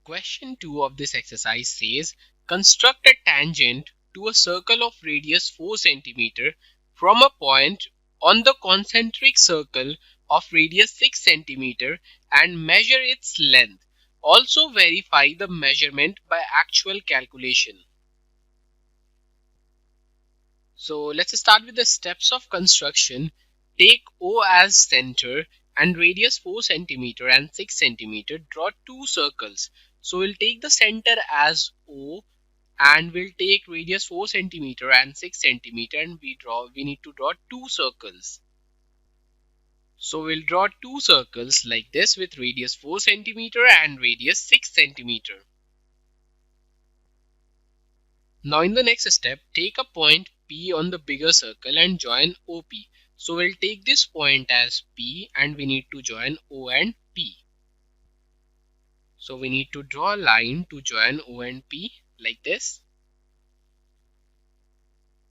Question 2 of this exercise says, construct a tangent to a circle of radius 4 cm from a point on the concentric circle of radius 6 cm and measure its length. Also verify the measurement by actual calculation. So let's start with the steps of construction. Take O as center and radius 4 cm and 6 cm. Draw two circles. So we'll take the center as O and we'll take radius 4 cm and 6 cm, and we need to draw two circles. So we'll draw two circles like this with radius 4 cm and radius 6 cm. Now in the next step, take a point P on the bigger circle and join OP. So we'll take this point as P and we need to join O and P. So we need to draw a line to join O and P like this.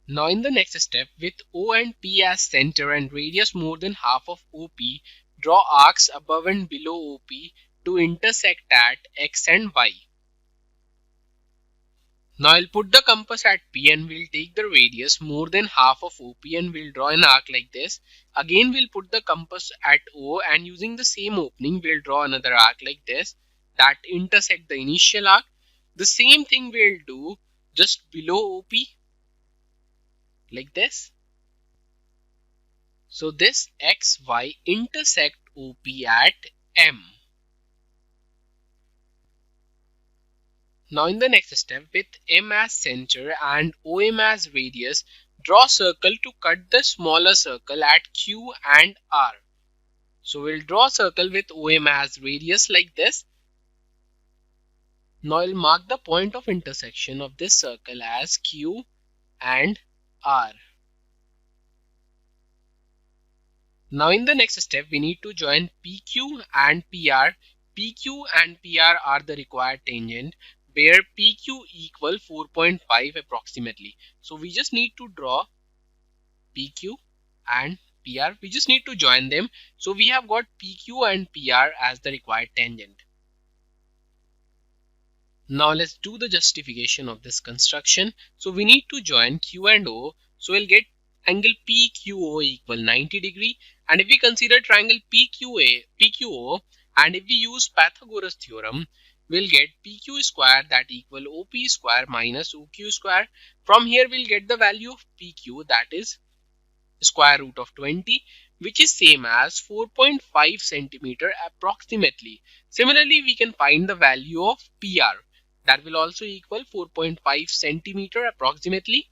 Now in the next step, with O and P as center and radius more than half of OP, draw arcs above and below OP to intersect at X and Y. Now I'll put the compass at P and we'll take the radius more than half of OP and we'll draw an arc like this. Again we'll put the compass at O and using the same opening we'll draw another arc like this that intersect the initial arc. The same thing we'll do just below OP like this. So this XY intersect OP at M. Now in the next step, with M as center and OM as radius, draw a circle to cut the smaller circle at Q and R. So we'll draw a circle with OM as radius like this. Now I'll mark the point of intersection of this circle as Q and R. Now in the next step, we need to join PQ and PR. PQ and PR are the required tangent, where PQ equal 4.5 approximately. So we just need to draw PQ and PR. We just need to join them. So we have got PQ and PR as the required tangent. Now let's do the justification of this construction. So we need to join Q and O. So we'll get angle PQO equal 90 degree. And if we consider triangle PQO, and if we use Pythagoras theorem, we'll get PQ square that equal OP square minus OQ square. From here we'll get the value of PQ, that is square root of 20, which is same as 4.5 centimeter approximately. Similarly, we can find the value of PR, that will also equal 4.5 centimeter approximately.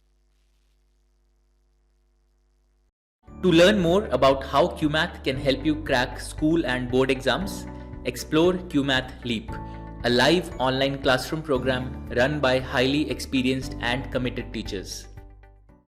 To learn more about how QMath can help you crack school and board exams, explore QMath Leap, a live online classroom program run by highly experienced and committed teachers.